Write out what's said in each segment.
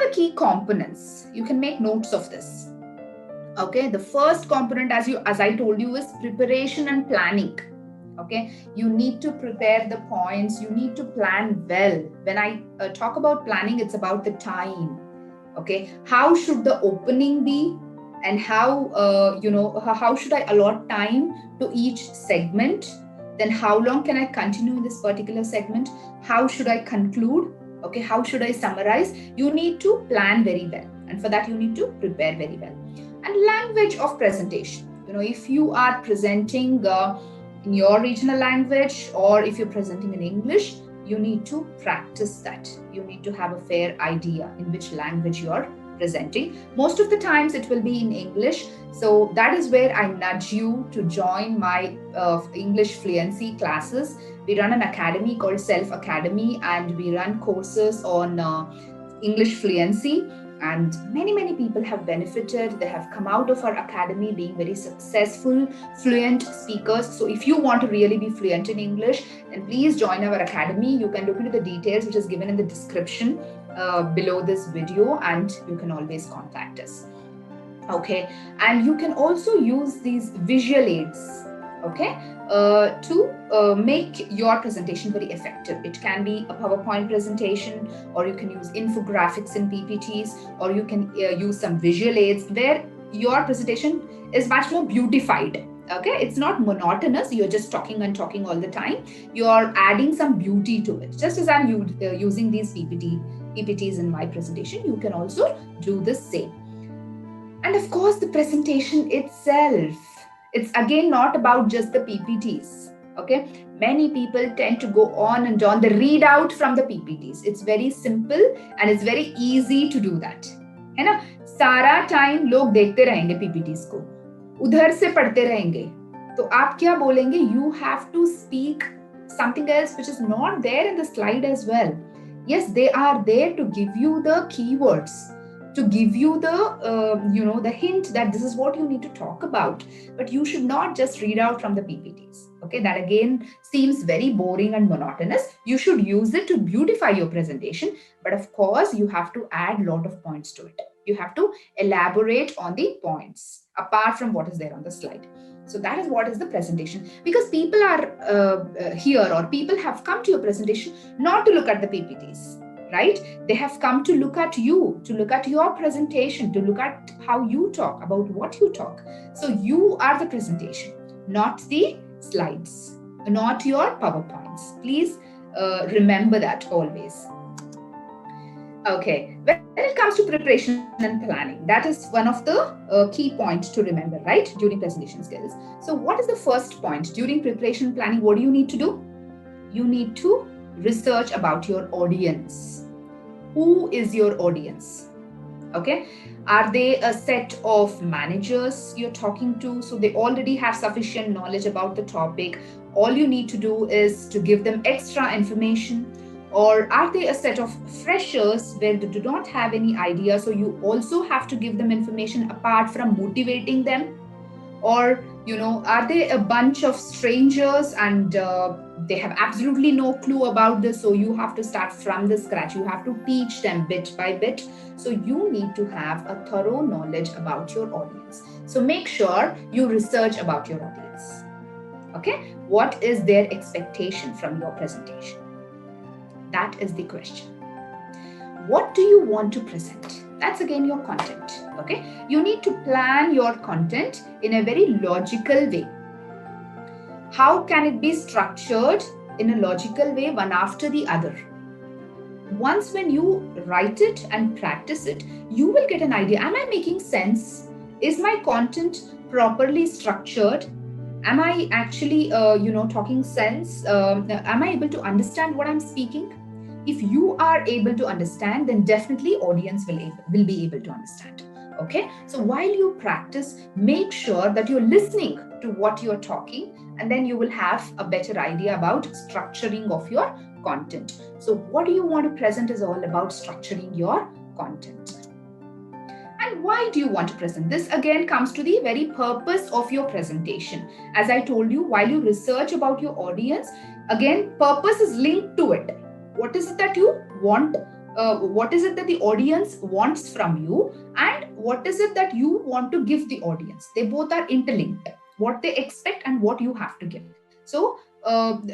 the key components? You can make notes of this. Okay, the first component, as I told you, is preparation and planning. Okay, you need to prepare the points, you need to plan well. When I talk about planning, it's about the time. Okay, how should the opening be, and how how should I allot time to each segment? Then how long can I continue in this particular segment? How should I conclude? Okay, how should I summarize? You need to plan very well, and for that you need to prepare very well. And language of presentation, if you are presenting in your regional language, or if you're presenting in English, you need to practice that. You need to have a fair idea in which language you're presenting. Most of the times it will be in English. So that is where I nudge you to join my English fluency classes. We run an academy called Self Academy, and we run courses on English fluency. And many people have benefited. They have come out of our academy being very successful, fluent speakers. So if you want to really be fluent in English, then please join our academy. You can look into the details, which is given in the description below this video, and you can always contact us. Okay, and you can also use these visual aids, okay, to make your presentation very effective. It can be a PowerPoint presentation, or you can use infographics in PPTs, or you can use some visual aids where your presentation is much more beautified. Okay, it's not monotonous. You're just talking and talking all the time. You're adding some beauty to it. Just as I'm using these PPTs in my presentation, you can also do the same. And of course, the presentation itself, it's again not about just the PPTs. Okay, many people tend to go on and on the readout from the PPTs. It's very simple and it's very easy to do that. है ना? सारा time लोग देखते रहेंगे PPTs को, उधर से पढ़ते रहेंगे. तो आप क्या बोलेंगे? You have to speak something else which is not there in the slide as well. Yes, they are there to give you the keywords, to give you the the hint that this is what you need to talk about, but you should not just read out from the PPTs. Okay, that again seems very boring and monotonous. You should use it to beautify your presentation, but of course you have to add a lot of points to it. You have to elaborate on the points apart from what is there on the slide. So that is what is the presentation, because people are here, or people have come to your presentation not to look at the PPTs. Right? They have come to look at you, to look at your presentation, to look at how you talk, about what you talk. So you are the presentation, not the slides, not your PowerPoints. Please remember that always. Okay, when it comes to preparation and planning, that is one of the key points to remember, right, during presentation skills. So what is the first point? During preparation and planning, what do you need to do? You need to research about your audience. Who is your audience? Okay, are they a set of managers you're talking to? So they already have sufficient knowledge about the topic. All you need to do is to give them extra information. Or are they a set of freshers where they do not have any idea? So you also have to give them information apart from motivating them. Or, are they a bunch of strangers and they have absolutely no clue about this? So you have to start from the scratch. You have to teach them bit by bit. So you need to have a thorough knowledge about your audience. So make sure you research about your audience. Okay, what is their expectation from your presentation? That is the question. What do you want to present? That's again your content. Okay, you need to plan your content in a very logical way. How can it be structured in a logical way, one after the other? Once when you write it and practice it, you will get an idea. Am I making sense? Is my content properly structured? Am I actually, talking sense? Am I able to understand what I'm speaking? If you are able to understand, then definitely audience will be able to understand. Okay, so while you practice, make sure that you're listening to what you're talking, and then you will have a better idea about structuring of your content. So what do you want to present is all about structuring your content. And why do you want to present? This again comes to the very purpose of your presentation. As I told you, while you research about your audience, again, purpose is linked to it. What is it that you want what is it that the audience wants from you, and what is it that you want to give the audience. They both are interlinked, what they expect and what you have to give. So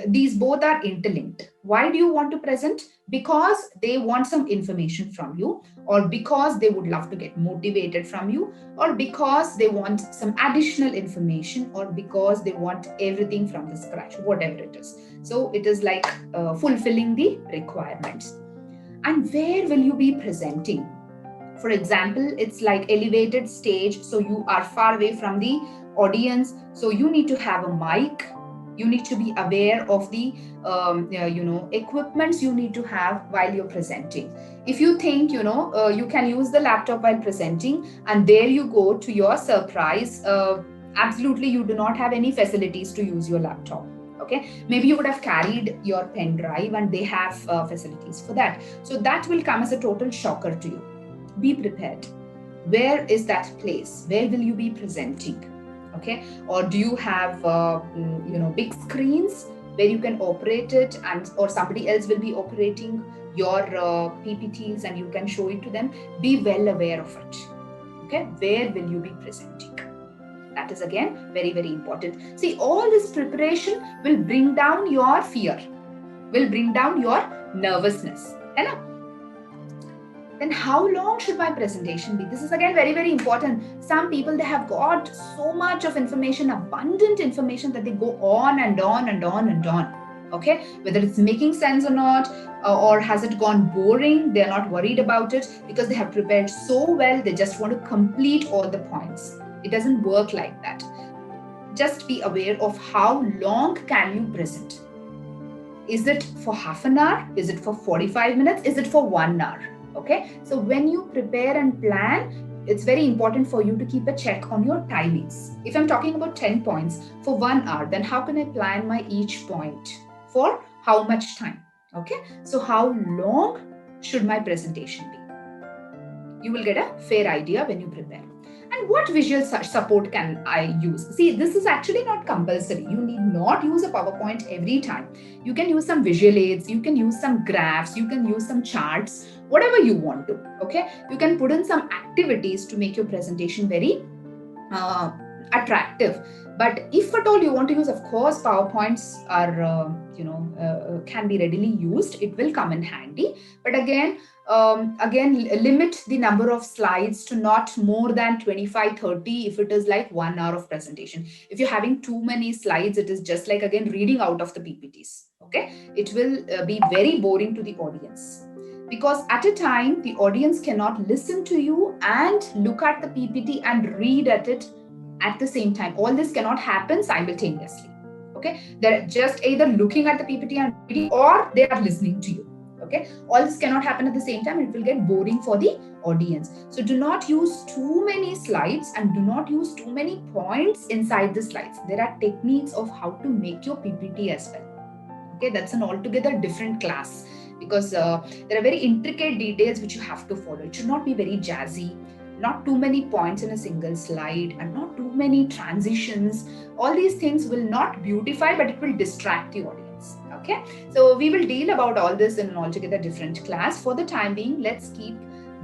these both are interlinked. Why do you want to present? Because they want some information from you, or because they would love to get motivated from you, or because they want some additional information, or because they want everything from the scratch, whatever it is. So it is like fulfilling the requirements. And where will you be presenting? For example, it's like elevated stage, so you are far away from the audience, so you need to have a mic. You need to be aware of the equipments you need to have while you're presenting. If you think you can use the laptop while presenting, and there you go to your surprise, absolutely you do not have any facilities to use your laptop. Okay, maybe you would have carried your pen drive and they have facilities for that, so that will come as a total shocker to you. Be prepared. Where is that place? Where will you be presenting? Okay, or do you have big screens where you can operate it, and or somebody else will be operating your PPTs and you can show it to them? Be well aware of it. Okay, where will you be presenting? That is again very, very important. See, all this preparation will bring down your fear, will bring down your nervousness. Then how long should my presentation be? This is again very, very important. Some people, they have got so much of information, abundant information, that they go on and on and on and on. Okay, whether it's making sense or not, or has it gone boring, they're not worried about it, because they have prepared so well, they just want to complete all the points. It doesn't work like that. Just be aware of how long can you present. Is it for half an hour? Is it for 45 minutes? Is it for 1 hour? Okay, so when you prepare and plan, it's very important for you to keep a check on your timings. If I'm talking about 10 points for 1 hour, then how can I plan my each point for how much time? Okay, so how long should my presentation be? You will get a fair idea when you prepare. And what visual support can I use? See, this is actually not compulsory. You need not use a PowerPoint every time. You can use some visual aids, you can use some graphs, you can use some charts, whatever you want to. Okay, you can put in some activities to make your presentation very attractive. But if at all you want to use, of course, PowerPoints are can be readily used. It will come in handy. But again, limit the number of slides to not more than 25-30 if it is like 1 hour of presentation. If you're having too many slides, it is just like again reading out of the PPTs. Okay, it will be very boring to the audience, because at a time the audience cannot listen to you and look at the PPT and read at it at the same time. All this cannot happen simultaneously. Okay, they're just either looking at the PPT and reading, or they are listening to you. Okay, all this cannot happen at the same time. It will get boring for the audience. So do not use too many slides and do not use too many points inside the slides. There are techniques of how to make your PPT as well. Okay, that's an altogether different class, because there are very intricate details which you have to follow. It should not be very jazzy, not too many points in a single slide, and not too many transitions. All these things will not beautify, but it will distract the audience. Okay, so we will deal about all this in an altogether different class. For the time being, let's keep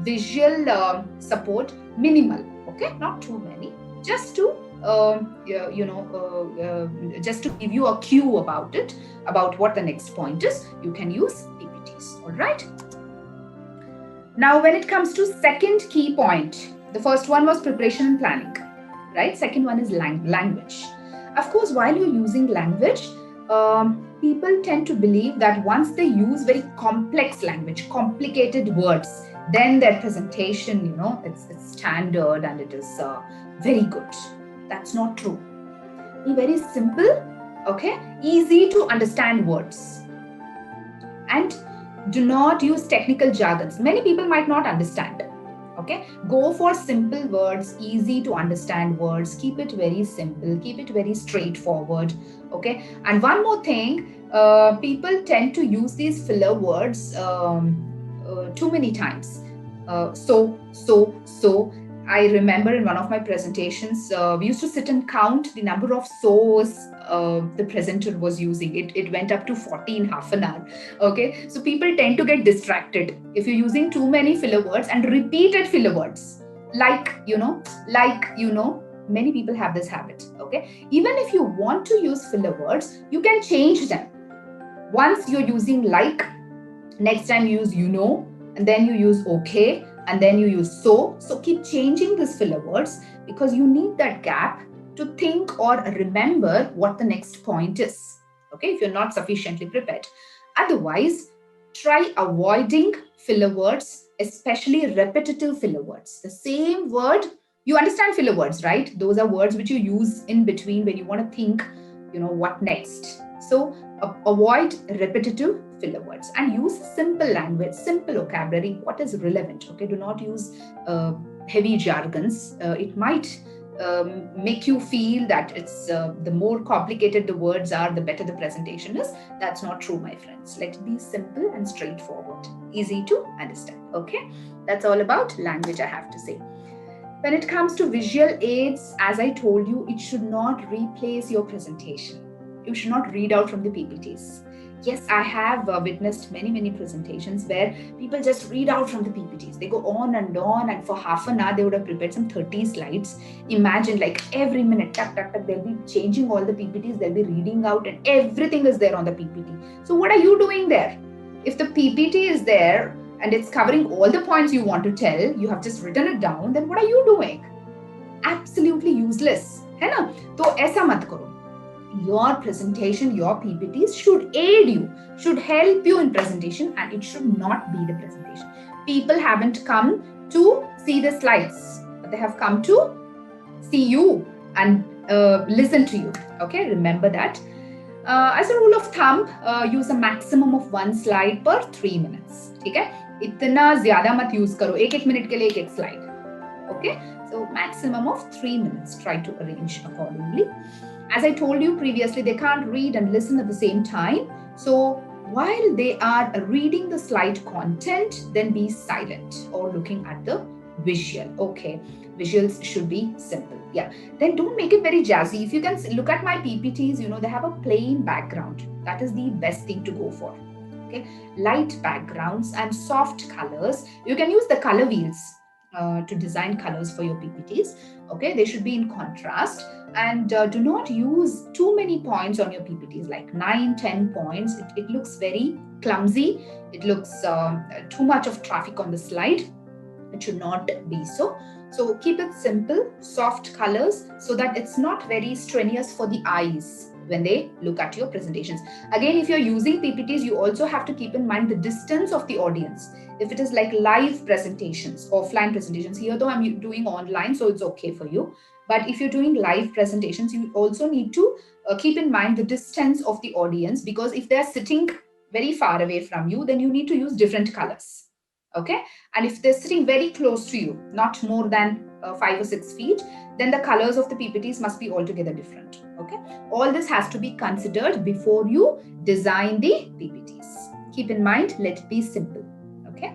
visual support minimal. Okay, not too many, just to just to give you a cue about it, about what the next point is. You can use PPTs. All right. Now, when it comes to second key point, the first one was preparation and planning, right? Second one is language. Of course, while you're using language, people tend to believe that once they use very complex language, complicated words, then their presentation, it's standard and it is very good. That's not true. Be very simple, okay? Easy to understand words. And do not use technical jargons. Many people might not understand. Okay, go for simple words, easy to understand words. Keep it very simple, keep it very straightforward. Okay, and one more thing, people tend to use these filler words too many times. So, I remember in one of my presentations, we used to sit and count the number of so's the presenter was using. It went up to 40 in half an hour. Okay, so people tend to get distracted if you're using too many filler words and repeated filler words. Like, many people have this habit. Okay, even if you want to use filler words, you can change them. Once you're using like, next time you use and then you use okay, and then you use so. So keep changing these filler words because you need that gap to think or remember what the next point is. Okay, if you're not sufficiently prepared. Otherwise, try avoiding filler words, especially repetitive filler words. The same word, you understand filler words, right? Those are words which you use in between when you want to think, what next. So avoid repetitive filler words and use simple language, simple vocabulary, what is relevant. Okay, do not use heavy jargons. It might make you feel that it's the more complicated the words are, the better the presentation is. That's not true, my friends. Let it be simple and straightforward, easy to understand. Okay, that's all about language, I have to say. When it comes to visual aids, as I told you, it should not replace your presentation. You should not read out from the PPTs. Yes, I have witnessed many presentations where people just read out from the PPTs. They go on, and for half an hour, they would have prepared some 30 slides. Imagine, like, every minute, tuck, they'll be changing all the PPTs, they'll be reading out, and everything is there on the PPT. So what are you doing there? If the PPT is there and it's covering all the points you want to tell, you have just written it down, then what are you doing? Absolutely useless. है ना? तो ऐसा मत करो. Your presentation, your PPTs should aid you, should help you in presentation, and it should not be the presentation. People haven't come to see the slides, but they have come to see you and listen to you. Okay, remember that. As a rule of thumb, use a maximum of 1 slide per 3 minutes. ठीक है? इतना ज़्यादा मत use करो. एक minute के लिए एक slide. Okay, so maximum of 3 minutes. Try to arrange accordingly. As I told you previously, they can't read and listen at the same time. So while they are reading the slide content, then be silent or looking at the visual. Okay, visuals should be simple. Yeah, then don't make it very jazzy. If you can look at my PPTs, they have a plain background. That is the best thing to go for. Okay, light backgrounds and soft colors. You can use the color wheels to design colors for your PPTs. Okay, they should be in contrast, and do not use too many points on your PPTs, like 9-10 points. It looks very clumsy. It looks too much of traffic on the slide. It should not be so. So keep it simple, soft colors, so that it's not very strenuous for the eyes when they look at your presentations. Again, if you're using PPTs, you also have to keep in mind the distance of the audience. If it is like live presentations, offline presentations, here though I'm doing online, so it's okay for you. But if you're doing live presentations, you also need to keep in mind the distance of the audience, because if they're sitting very far away from you, then you need to use different colors. Okay, and if they're sitting very close to you, not more than 5 or 6 feet, then the colors of the PPTs must be altogether different. Okay, all this has to be considered before you design the PPTs. Keep in mind, let it be simple. Okay.